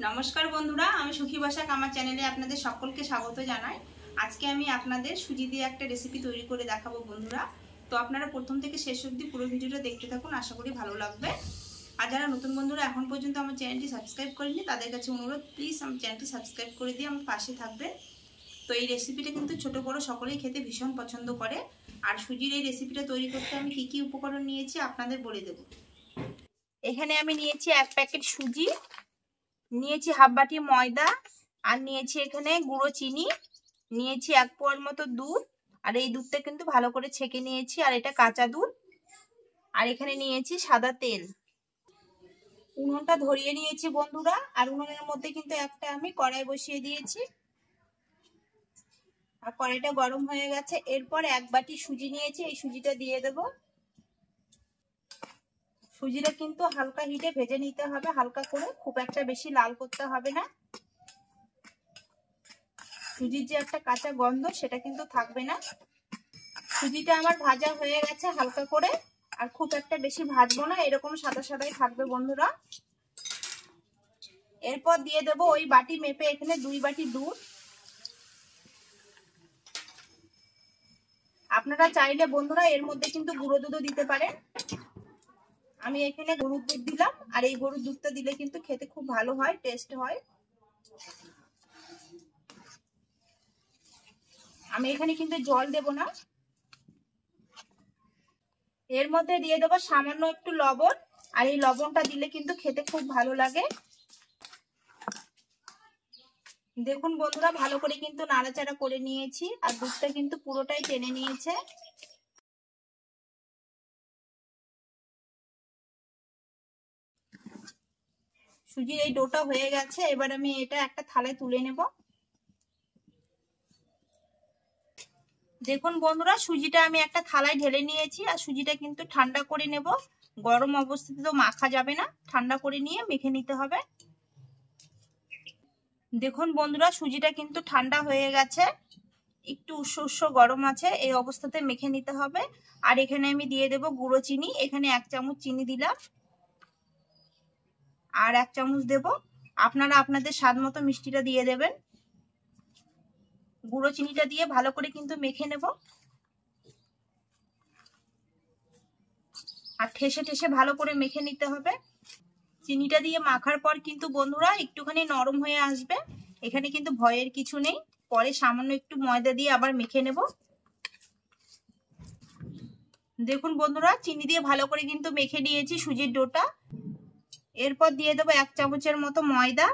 নমস্কার বন্ধুরা, আমি সুখী বসাক আমার চ্যানেলে আপনাদের সকলকে স্বাগত জানাই। আজকে আমি আপনাদের সুজি দিয়ে একটা রেসিপি তৈরি করে দেখাবো বন্ধুরা। তো আপনারা প্রথম থেকে শেষ অবধি পুরো ভিডিওটা দেখতে থাকুন, আশা করি ভালো লাগবে। আর যারা নতুন বন্ধুরা এখন পর্যন্ত আমার চ্যানেলটি সাবস্ক্রাইব করেননি তাদের কাছে অনুরোধ, প্লিজ আমার চ্যানেলটি সাবস্ক্রাইব করে দিয়ে আমার পাশে থাকবেন। তো এই রেসিপিটা কিন্তু ছোট বড় সকলেই খেতে ভীষণ পছন্দ করে। আর সুজির এই রেসিপিটা তৈরি করতে আমি কি কি উপকরণ নিয়েছি আপনাদের বলে দেব। এখানে আমি নিয়েছি 1 প্যাকেট সুজি, নিয়েছি হাফ বাটি ময়দা, আর নিয়েছি এখানে গুঁড়ো চিনি, নিয়েছি 1 পোয়ার মতো দুধ। আর এই দুধটা কিন্তু ভালো করে ছেঁকে নিয়েছি, আর এটা কাঁচা দুধ। আর এখানে নিয়েছি সাদা তেল। উনুনটা ধরিয়ে নিয়েছি বন্ধুরা, আর উনুনের মধ্যে কিন্তু একটা আমি কড়াই বসিয়ে দিয়েছি, আর কড়াইটা গরম হয়ে গেছে। এরপর 1 বাটি সুজি নিয়েছি, এই সুজিটা দিয়ে দেব। সুজিটা কিন্তু হালকা হিটে ভেজে নিতে হবে, হালকা করে, খুব একটা বেশি লাল করতে হবে না। সুজির যে একটা কাঁচা গন্ধ সেটা কিন্তু থাকবে না। সুজিটা আমার ভাজা হয়ে গেছে হালকা করে, আর খুব একটা বেশি ভাজবো না, এরকম সাদা সাদাই থাকবে বন্ধুরা। এরপর দিয়ে দেব ওই বাটি মেপে এখানে 2 বাটি দুধ। আপনারা চাইলে বন্ধুরা এর মধ্যে কিন্তু গুঁড়ো দুধও দিতে পারেন। আমি এখানে গরুর দুধ দিলাম, আর এই গরুর দুধটা দিলে কিন্তু খেতে খুব ভালো হয়, টেস্ট হয়। আমি এখানে কিন্তু জল দেব না। এর মধ্যে দিয়ে দেবো সামান্য একটু লবণ, আর এই লবণটা দিলে কিন্তু খেতে খুব ভালো লাগে। দেখুন বন্ধুরা, ভালো করে কিন্তু নাড়াচাড়া করে নিয়েছি, আর দুধটা কিন্তু পুরোটাই টেনে নিয়েছে। সুজির এই ডোটা হয়ে গেছে, এবার আমি এটা একটা থালায় তুলে নেব। দেখুন বন্ধুরা, সুজিটা আমি একটা থালায় ঢেলে নিয়েছি, আর সুজিটা কিন্তু ঠান্ডা করে নেব। গরম অবস্থাতে তো মাখা যাবে না, ঠান্ডা করে নিয়ে মেখে নিতে হবে। দেখুন বন্ধুরা, সুজিটা কিন্তু ঠান্ডা হয়ে গেছে, একটু উষ্ণ উষ্ণ গরম আছে, এই অবস্থাতে মেখে নিতে হবে। আর এখানে আমি দিয়ে দেব গুঁড়ো চিনি, এখানে 1 চামচ চিনি দিলাম, আর 1 চামচ দেব। আপনারা আপনাদের স্বাদ মতো মিষ্টিটা দিয়ে দেবেন। গুঁড়ো চিনিটা দিয়ে ভালো করে কিন্তু মেখে নেব, আর ঠেসে ঠেসে ভালো করে মেখে নিতে হবে। চিনিটা দিয়ে মাখার পর কিন্তু বন্ধুরা একটুখানি নরম হয়ে আসবে, এখানে কিন্তু ভয়ের কিছু নেই। পরে সামান্য একটু ময়দা দিয়ে আবার মেখে নেব। দেখুন বন্ধুরা, চিনি দিয়ে ভালো করে কিন্তু মেখে নিয়েছি সুজির ডোটা। এরপর দিয়ে দেবো 1 চামচের মতো ময়দা।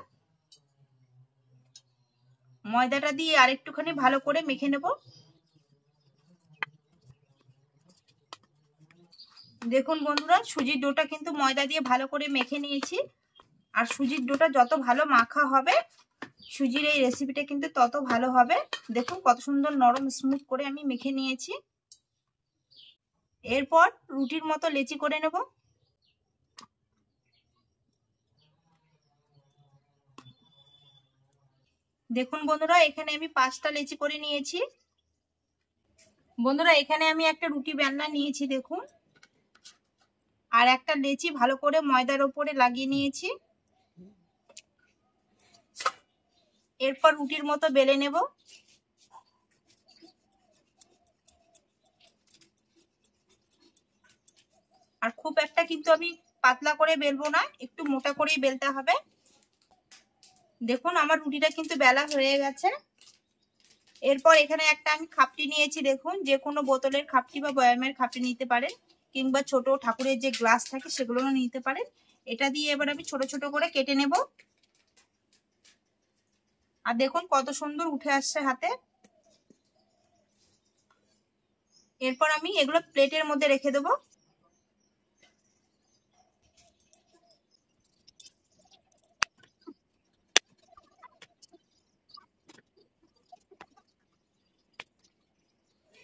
ময়দাটা দিয়ে আরেকটুখানি ভালো করে মেখে নেব। দেখুন বন্ধুরা, সুজির ডোটা কিন্তু ময়দা দিয়ে ভালো করে মেখে নিয়েছি। আর সুজির ডোটা যত ভালো মাখা হবে, সুজির এই রেসিপিটা কিন্তু তত ভালো হবে। দেখুন কত সুন্দর নরম স্মুথ করে আমি মেখে নিয়েছি। এরপর রুটির মতো লেচি করে নেব। দেখুন বন্ধুরা, এখানে আমি 5টা লেচি করে নিয়েছি। বন্ধুরা, এখানে আমি একটা রুটি বেলনা নিয়েছি দেখুন, আর একটা লেচি ভালো করে ময়দার উপরে লাগিয়ে নিয়েছি। এরপর রুটির মতো বেলে নেব। আর খুব একটা কিন্তু আমি পাতলা করে বেলবো না, একটু মোটা করেই বেলতে হবে। দেখুন আমার রুটিটা কিন্তু বেলা হয়ে গেছে। এরপর এখানে একটা আমি খাপটি নিয়েছি, দেখুন যে কোনো বোতলের খাপটি বা বয়ামের খাপটি নিতে পারেন, কিংবা ছোট ঠাকুরের যে গ্লাস থাকে সেগুলো নিতে পারেন। এটা দিয়ে এবার আমি ছোট ছোট করে কেটে নেব। আর দেখুন কত সুন্দর উঠে আসছে হাতে। এরপর আমি এগুলো প্লেটের মধ্যে রেখে দেবো।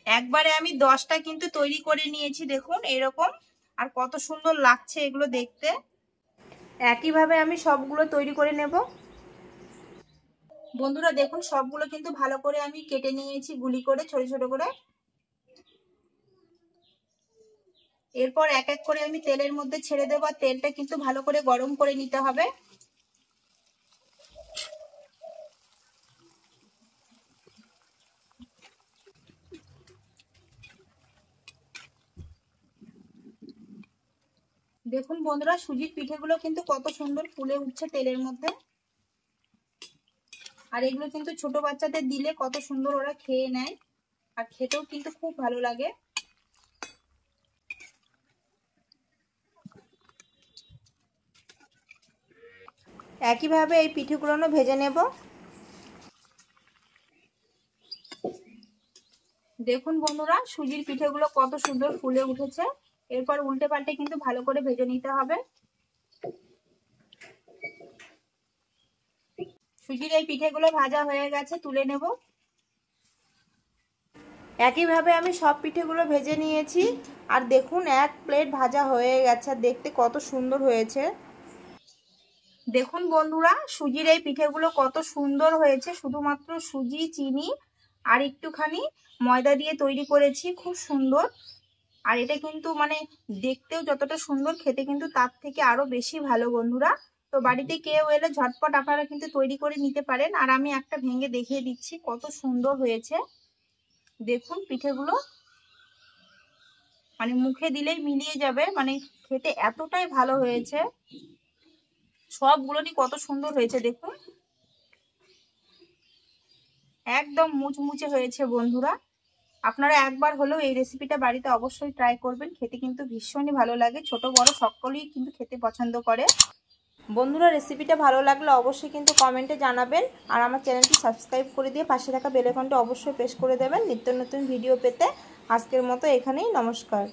একবারে আমি 10টা কিন্তু তৈরি করে নিয়েছি, দেখুন এরকম। আর কত সুন্দর লাগছে এগুলো দেখতে। একইভাবে আমি সবগুলো তৈরি করে নেব। বন্ধুরা দেখুন, সবগুলো কিন্তু ভালো করে আমি কেটে নিয়েছি গুলি করে, ছোট ছোট করে। এরপর এক এক করে আমি তেলের মধ্যে ছেড়ে দেবো, আর তেলটা কিন্তু ভালো করে গরম করে নিতে হবে। দেখুন বন্ধুরা, সুজির পিঠেগুলো কিন্তু কত সুন্দর ফুলে উঠছে তেলের মধ্যে। আর এগুলো কিন্তু ছোট বাচ্চাদের দিলে কত সুন্দর ওরা খেয়ে নেয়, আর খেতেও কিন্তু খুব ভালো লাগে। একইভাবে এই পিঠেগুলো ভেজে নেব। দেখুন বন্ধুরা, সুজির পিঠেগুলো কত সুন্দর ফুলে উঠেছে। এরপর উল্টে পাল্টে কিন্তু ভালো করে ভেজে নিতে হবে। সুজির এই পিঠেগুলো ভাজা হয়ে গেছে, তুলে নেব। একইভাবে আমি সব পিঠেগুলো ভেজে নিয়েছি। আর দেখুন, এক প্লেট ভাজা হয়ে গেছে, আর দেখতে কত সুন্দর হয়েছে। দেখুন বন্ধুরা, সুজির এই পিঠেগুলো কত সুন্দর হয়েছে। শুধুমাত্র সুজি, চিনি আর একটুখানি ময়দা দিয়ে তৈরি করেছি, খুব সুন্দর। আর এটা কিন্তু দেখতেও যতটা সুন্দর, খেতে কিন্তু তার থেকে আরো বেশি ভালো বন্ধুরা। তো বাড়িতে কেউ এলে ঝটপট আপনারা কিন্তু তৈরি করে নিতে পারেন। আর আমি একটা ভেঙে দেখিয়ে দিচ্ছি কত সুন্দর হয়েছে। দেখুন পিঠেগুলো মুখে দিলেই মিলিয়ে যাবে, খেতে এতটাই ভালো হয়েছে। সবগুলোরই কত সুন্দর হয়েছে দেখুন, একদম মুচমুচে হয়েছে বন্ধুরা। আপনারা একবার হলেও এই রেসিপিটা বাড়িতে অবশ্যই ট্রাই করবেন, খেতে কিন্তু ভীষণই ভালো লাগে। ছোট বড় সকলেই কিন্তু খেতে পছন্দ করে। বন্ধুরা, রেসিপিটা ভালো লাগলে অবশ্যই কিন্তু কমেন্টে জানাবেন। আর আমার চ্যানেলটি সাবস্ক্রাইব করে দিয়ে পাশে থাকা বেল আইকনটা অবশ্যই প্রেস করে দেবেন নিত্য নতুন ভিডিও পেতে। আজকের মতো এখানেই, নমস্কার।